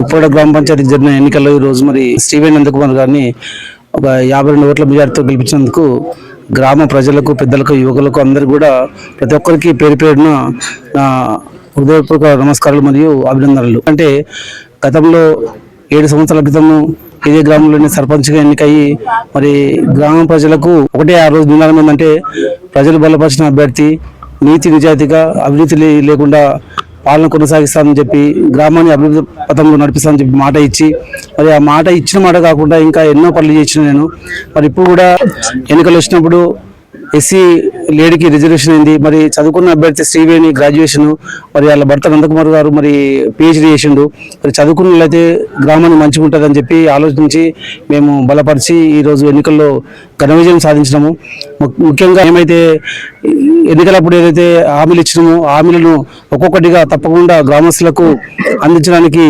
ఉప్పాడ గ్రామ పంచాయతీ జరిగిన ఎన్నికల్లో ఈ రోజు మరి శ్రీవేణి నందకుమార్ గారిని ఒక 52 ఓట్ల మెజార్టీతో గెలిపించినందుకు గ్రామ ప్రజలకు, పెద్దలకు, యువకులకు అందరూ కూడా ప్రతి ఒక్కరికి పేరు పేరున హృదయపూర్వక నమస్కారాలు మరియు అభినందనలు. అంటే గతంలో 7 సంవత్సరాల క్రితము ఇదే గ్రామంలోని సర్పంచ్గా ఎన్నికయ్యి మరి గ్రామ ప్రజలకు ఒకటే ఆ రోజు నినాదం ఏంటంటే ప్రజలు బలపరిచిన అభ్యర్థి నీతి నిజాయితీగా అవినీతి లేకుండా పాలన కొనసాగిస్తానని చెప్పి గ్రామాన్ని అభివృద్ధి పథంలో నడిపిస్తానని చెప్పి మాట ఇచ్చి మరి ఆ మాట ఇచ్చిన మాట కాకుండా ఇంకా ఎన్నో పనులు చేసిన నేను మరి ఇప్పుడు కూడా ఎన్నికలు వచ్చినప్పుడు ఎస్సీ లేడీకి రిజర్వేషన్ అయింది. మరి చదువుకున్న అభ్యర్థి శ్రీవేణి గ్రాడ్యుయేషన్, మరి వాళ్ళ భర్త నందకుమార్ గారు మరి PhD చేసిండు. మరి చదువుకున్న వాళ్ళైతే గ్రామాన్ని మంచిగా ఉంటుందని చెప్పి ఆలోచించి మేము బలపరిచి ఈరోజు ఎన్నికల్లో ఘన విజయం సాధించినాము. ముఖ్యంగా ఏమైతే ఎన్నికలప్పుడు ఏదైతే హామీలు ఇచ్చినామో హామీలను ఒక్కొక్కటిగా తప్పకుండా గ్రామస్తులకు అందించడానికి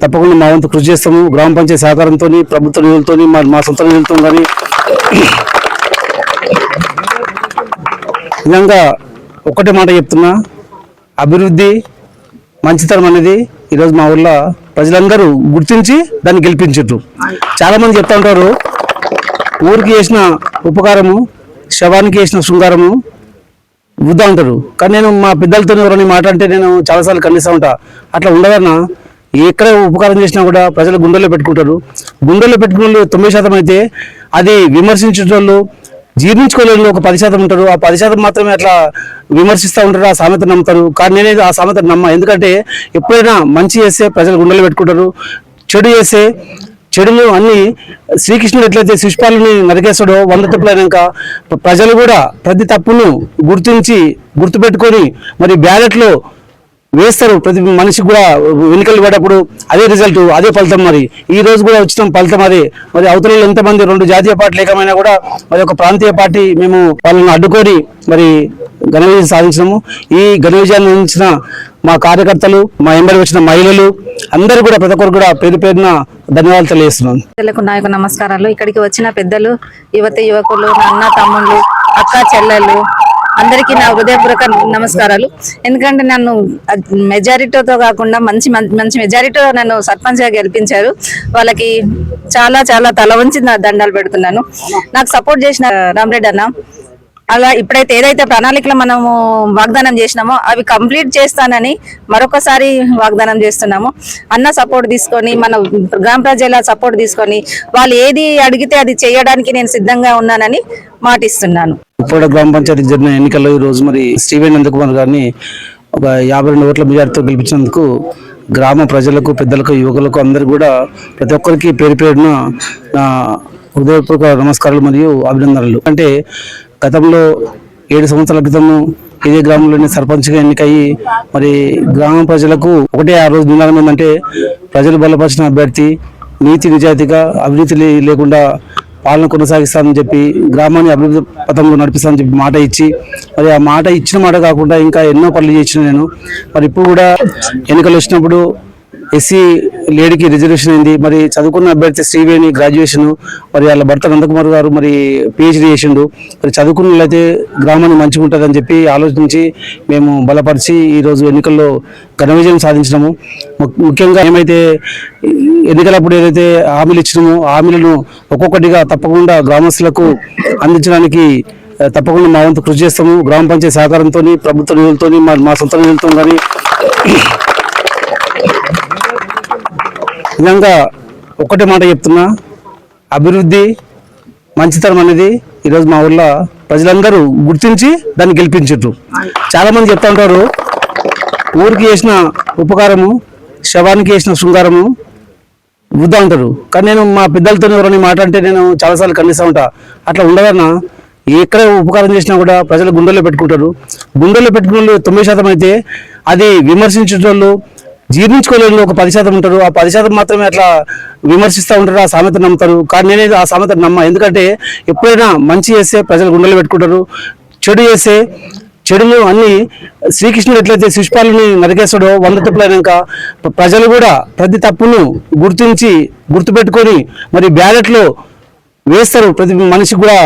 తప్పకుండా మా వంతు కృషి చేస్తాము. గ్రామ పంచాయతీ సహకారంతో, ప్రభుత్వ నిధులతో, మా సొంత నిధులతో కానీ నిజంగా ఒక్కటే మాట చెప్తున్నా, అభివృద్ధి మంచితనం అనేది ఈరోజు మా ఊళ్ళో ప్రజలందరూ గుర్తించి దాన్ని గెలిపించారు. చాలామంది చెప్తా ఉంటారు ఊరికి చేసిన ఉపకారము శవానికి చేసిన శృంగారము వృద్ధా ఉంటారు. కానీ నేను మా పెద్దలతో ఎవరైనా మాట అంటే నేను చాలాసార్లు ఖండిస్తూ ఉంటా. అట్లా ఉండదన్నా, ఎక్కడ ఉపకారం చేసినా కూడా ప్రజలు గుండెల్లో పెట్టుకుంటారు. గుండెల్లో పెట్టుకున్న వాళ్ళు 9% అయితే అది విమర్శించే వాళ్ళు జీర్ణించుకోలేని ఒక 10% ఉంటారు. ఆ 10% మాత్రమే అట్లా విమర్శిస్తూ ఉంటారు, ఆ సామెత నమ్ముతారు. కానీ నేనే ఆ సామెత నమ్మ. ఎందుకంటే ఎప్పుడైనా మంచి చేస్తే ప్రజలు గుండెల్లో పెట్టుకుంటారు, చెడు చేస్తే చెడులు అన్ని శ్రీకృష్ణుడు ఎట్లయితే శిశుపాలని నరికేస్తాడో 100 తప్పులైనాక ప్రజలు కూడా ప్రతి తప్పును గుర్తించి గుర్తుపెట్టుకొని మరి బ్యాలెట్లో వేస్తారు. ప్రతి మనిషికి కూడా ఎన్నికలు పడేటప్పుడు అదే రిజల్ట్, అదే ఫలితం. మరి ఈ రోజు కూడా వచ్చిన ఫలితం అదే. మరి అవతలలో ఎంతమంది 2 జాతీయ పార్టీలు ఏకమైనా కూడా మరి ఒక ప్రాంతీయ పార్టీ మేము వాళ్ళని అడ్డుకొని మరి ఘన విజయం సాధించినాము. ఈ ఘన విజయాన్ని అందించిన మా కార్యకర్తలు, మా ఎంబడి వచ్చిన మహిళలు అందరూ కూడా ప్రతి ఒక్కరు కూడా పేరు పేరున ధన్యవాదాలు తెలియజేస్తున్నాను. నాకు నమస్కారాలు. ఇక్కడికి వచ్చిన పెద్దలు, యువకులు, అన్న తమ్ముళ్ళు, అక్క చెల్లెళ్ళు అందరికీ నా హృదయపూర్వక నమస్కారాలు. ఎందుకంటే నన్ను మెజారిటీతో కాకుండా మంచి మెజారిటీతో నన్ను సర్పంచ్గా గెలిపించారు. వాళ్ళకి చాలా చాలా తల వంచి నా దండాలు పెడుతున్నాను. నాకు సపోర్ట్ చేసిన రామరెడ్డి అన్న, అలా ఇప్పుడైతే ఏదైతే ప్రణాళికలు మనము వాగ్దానం చేసినామో అవి కంప్లీట్ చేస్తానని మరొకసారి వాగ్దానం చేస్తున్నాము. అన్న సపోర్ట్ తీసుకొని, మన గ్రామ ప్రజల సపోర్ట్ తీసుకొని వాళ్ళు ఏది అడిగితే అది చేయడానికి నేను సిద్ధంగా ఉన్నానని మాటిస్తున్నాను. ఉప్పాడ గ్రామ పంచాయతీ జరిగిన ఎన్నికల్లో ఈ రోజు మరి శ్రీవేణి నందకుమార్ గారిని ఒక 52 ఓట్ల మెజార్టీతో గెలిపించినందుకు గ్రామ ప్రజలకు, పెద్దలకు, యువకులకు అందరూ కూడా ప్రతి ఒక్కరికి పేరు పేరున హృదయపూర్వక నమస్కారాలు మరియు అభినందనలు. అంటే గతంలో 7 సంవత్సరాల క్రితము ఇదే గ్రామంలోని సర్పంచ్గా ఎన్నికయ్యి మరి గ్రామ ప్రజలకు ఒకటే ఆ రోజు నినాదం ఏంటంటే ప్రజలు బలపరిచిన అభ్యర్థి నీతి నిజాయితీగా అవినీతి లేకుండా పాలన కొనసాగిస్తానని చెప్పి గ్రామాన్ని అభివృద్ధి పథంలో నడిపిస్తానని చెప్పి మాట ఇచ్చి మరి ఆ మాట ఇచ్చిన మాట కాకుండా ఇంకా ఎన్నో పనులు చేసిన నేను మరి ఇప్పుడు కూడా ఎన్నికలు వచ్చినప్పుడు ఎస్సీ లేడీకి రిజర్వేషన్ అయింది. మరి చదువుకున్న అభ్యర్థి శ్రీవేణి గ్రాడ్యుయేషన్, మరి వాళ్ళ భర్త నందకుమార్ గారు మరి PhD చేసిండు. మరి చదువుకున్న వాళ్ళైతే గ్రామాన్ని మంచిగా ఉంటుందని చెప్పి ఆలోచించి మేము బలపరిచి ఈరోజు ఎన్నికల్లో ఘన విజయం సాధించినాము. ముఖ్యంగా ఏమైతే ఎన్నికలప్పుడు ఏదైతే హామీలు ఇచ్చినామో హామీలను ఒక్కొక్కటిగా తప్పకుండా గ్రామస్తులకు అందించడానికి తప్పకుండా మా వంతు కృషి చేస్తాము. గ్రామ పంచాయతీ సహకారంతో, ప్రభుత్వ నిధులతో, మా సొంత నిధులతో కానీ నిజంగా ఒక్కటే మాట చెప్తున్నా, అభివృద్ధి మంచితనం అనేది ఈరోజు మా ఊళ్ళో ప్రజలందరూ గుర్తించి దాన్ని గెలిపించారు. చాలామంది చెప్తా ఉంటారు ఊరికి చేసిన ఉపకారము శవానికి చేసిన శృంగారము వృద్ధా ఉంటారు. కానీ నేను మా పెద్దలతో ఎవరైనా మాట అంటే నేను చాలాసార్లు ఖండిస్తూ ఉంటా. అట్లా ఉండదన్నా, ఎక్కడ ఉపకారం చేసినా కూడా ప్రజలు గుండెల్లో పెట్టుకుంటారు. గుండెల్లో పెట్టుకున్న వాళ్ళు 9% అయితే అది విమర్శించే వాళ్ళు జీర్ణించుకోలేని ఒక 10% ఉంటారు. ఆ 10% మాత్రమే అట్లా విమర్శిస్తూ ఉంటారు, ఆ సామెత నమ్ముతారు. కానీ నేనే ఆ సామెత నమ్మ. ఎందుకంటే ఎప్పుడైనా మంచి చేస్తే ప్రజలు గుండెలు పెట్టుకుంటారు, చెడు చేస్తే చెడులు అన్ని శ్రీకృష్ణుడు ఎట్లయితే శిశుపాలని నరికేస్తాడో 100 తప్పులైనాక ప్రజలు కూడా ప్రతి తప్పును గుర్తించి గుర్తుపెట్టుకొని మరి బ్యాలెట్లో వేస్తారు. ప్రతి మనిషికి కూడా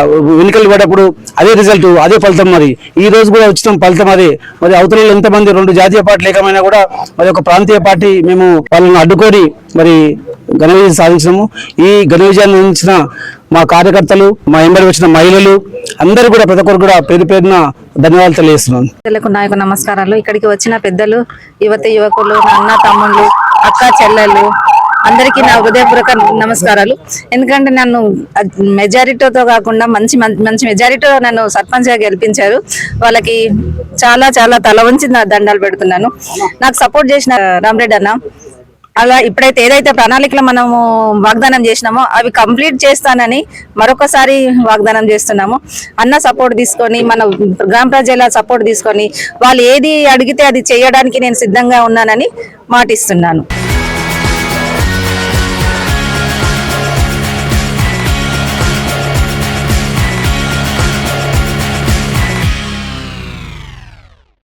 ఎన్నికలు పడేటప్పుడు అదే రిజల్ట్, అదే ఫలితం. మరి ఈ రోజు కూడా వచ్చిన ఫలితం అదే. మరి అవతల ఎంతమంది 2 జాతీయ పార్టీలు ఏకమైనా కూడా మరి ఒక ప్రాంతీయ పార్టీ మేము వాళ్ళని అడ్డుకొని మరి ఘన విజయం సాధించినాము. ఈ ఘన విజయాన్ని అందించిన మా కార్యకర్తలు, మా ఎంబడి వచ్చిన మహిళలు అందరూ కూడా ప్రతి ఒక్కరు కూడా పేరు పేరున ధన్యవాదాలు తెలియజేస్తున్నాను. పెద్దలకు నాయకు నమస్కారాలు. ఇక్కడికి వచ్చిన పెద్దలు, యువకులు, నా అన్న తమ్ముళ్ళు, అక్క చెల్లెలు అందరికీ నా హృదయపూర్వక నమస్కారాలు. ఎందుకంటే నన్ను మెజారిటీతో కాకుండా మంచి మెజారిటీతో నన్ను సర్పంచ్గా గెలిపించారు. వాళ్ళకి చాలా చాలా తల వంచి నా దండాలు పెడుతున్నాను. నాకు సపోర్ట్ చేసిన రామరెడ్డి అన్న, అలా ఇప్పుడైతే ఏదైతే ప్రణాళికలు మనము వాగ్దానం చేసినామో అవి కంప్లీట్ చేస్తానని మరొకసారి వాగ్దానం చేస్తున్నాము. అన్న సపోర్ట్ తీసుకొని, మన గ్రామ ప్రజల సపోర్ట్ తీసుకొని వాళ్ళు ఏది అడిగితే అది చేయడానికి నేను సిద్ధంగా ఉన్నానని మాటిస్తున్నాను.